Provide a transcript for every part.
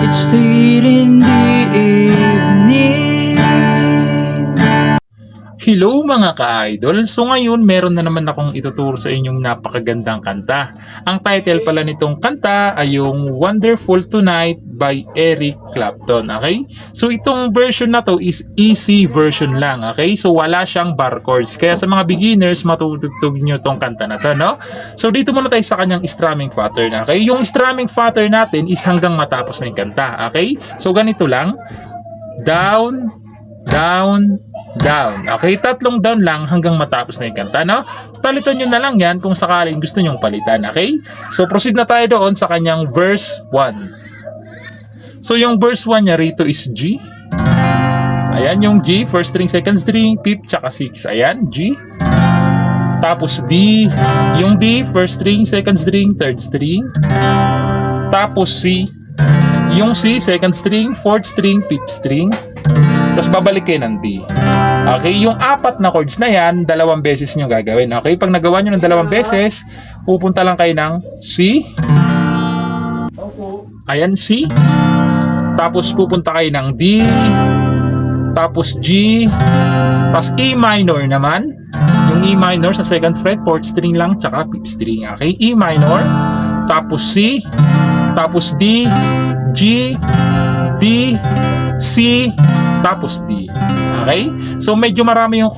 It's late in the evening. Hello mga ka-idol! So ngayon meron na naman akong ituturo sa inyong napakagandang kanta. Ang title pala nitong kanta ay yung Wonderful Tonight by Eric Clapton. Okay? So itong version na to is easy version lang. Okay? So wala siyang bar chords. Kaya sa mga beginners matutugtog nyo tong kanta na to. No? So dito muna tayo sa kanyang strumming pattern. Okay? Yung strumming pattern natin is hanggang matapos na yung kanta. Okay? So ganito lang. Down, down, down. Okay, tatlong down lang hanggang matapos na yung kanta, no? Palitan nyo na lang yan kung sakaling gusto nyong palitan, okay? So, proceed na tayo doon sa kanyang verse 1. So, yung verse 1 niya rito is G. Ayan, yung G, first string, second string, fifth, tsaka sixth. Ayan, G. Tapos D. Yung D, first string, second string, third string. Tapos C. Yung C, second string, fourth string, fifth string. Tapos babalik kayo ng D. Okay, yung apat na chords na yan, dalawang beses nyo gagawin. Okay, pag nagawa nyo ng dalawang beses, pupunta lang kayo ng C. Ayan, C. Tapos pupunta kayo ng D. Tapos G. Tapos E minor naman. Yung E minor sa second fret, fourth string lang, tsaka fifth string. Okay, E minor. Tapos C. Tapos D. G. D. C. Tapos D. Okay? So medyo marami yung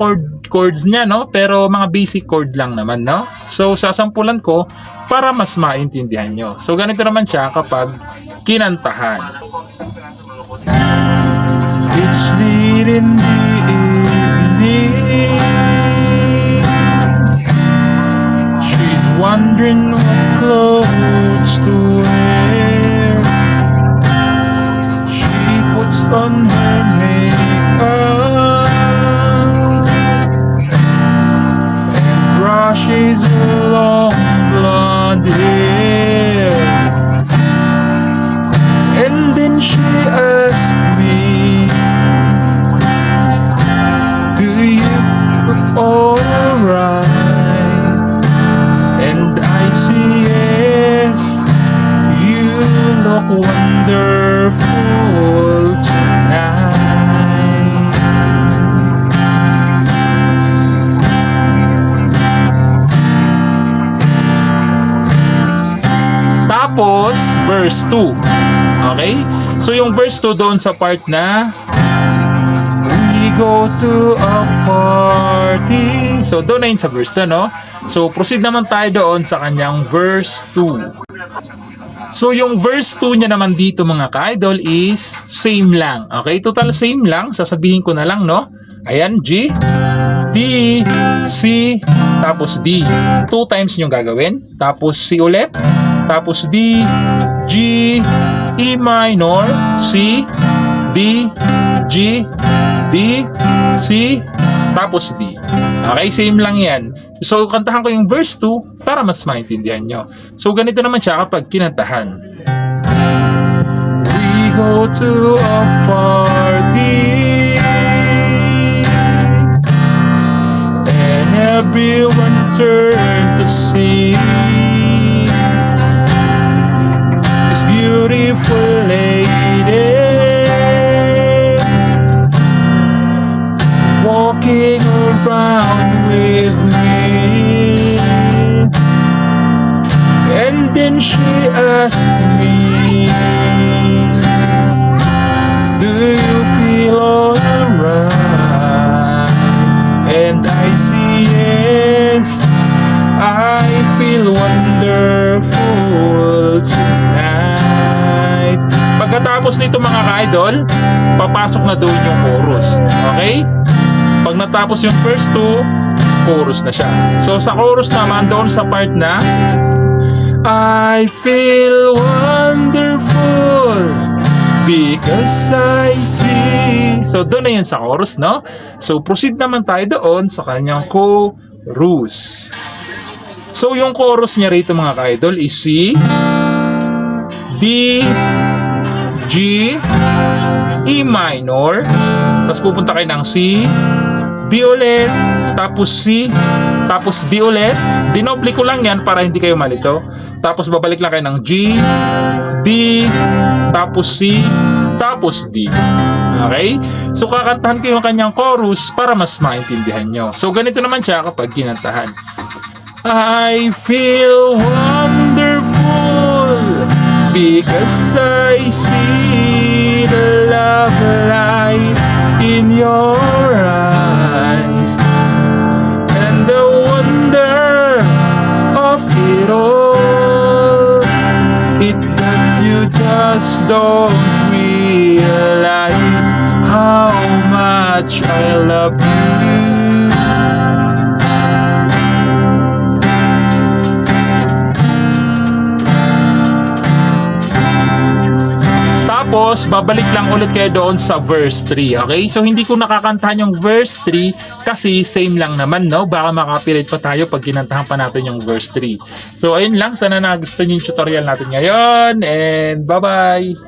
chords niya, no? Pero mga basic chord lang naman, no? So sasampulan ko para mas maintindihan nyo. So ganito naman siya kapag kinantahan. It's late in the evening. She's wondering what clothes to wear. She puts on her makeup and brushes her long blonde hair. And then she asks me, do you look alright? And I say yes, you look wonderful tonight. Tapos, verse 2. Okay? So, yung verse 2 doon sa part na We go to a party. so, doon na yun sa verse 2, no? So, proceed naman tayo doon sa kanyang verse 2. So, yung verse 2 niya naman dito mga ka-idol is same lang. Okay? Total same lang. Sasabihin ko na lang, no? Ayan, G, D, C, tapos D. 2 times yung gagawin. Tapos C ulit. Tapos D, G, E minor, C, D, G, D, C, tapos D. Okay, same lang yan. So, kantahan ko yung verse 2 para mas maintindihan nyo. So, ganito naman siya kapag kinantahan. We go to a party and everyone turn to see this beautiful lady walking around with me. And then she asked me, do you feel alright? And I say yes, I feel wonderful tonight. Pagkatapos nito mga ka-idol, papasok na doon yung chorus. Okay? Pag natapos yung first 2, chorus na siya. So sa chorus naman doon sa part na I feel wonderful because I see. so doon na yun sa chorus, no? So proceed naman tayo doon sa kanyang chorus. So yung chorus niya rito mga ka-idol is C, D, G, E minor, tapos pupunta kayo ng C, D ulit, tapos C, tapos D ulit. Dinoble ko lang yan para hindi kayo malito. Tapos babalik lang kayo ng G, D, tapos C, tapos D. Okay? So, kakantahan ko yung kanyang chorus para mas maintindihan nyo. So, ganito naman siya kapag kinantahan. I feel wonderful because I see the love light in your eyes and the wonder of it all. It does you just don't realize how much I love you. Tapos, babalik lang ulit kayo doon sa verse 3, okay? So, hindi ko nakakantahan yung verse 3 kasi same lang naman, no? Baka makapirate pa tayo pag kinantahan pa natin yung verse 3. So, ayun lang. Sana nagustuhan yung tutorial natin ngayon and bye-bye!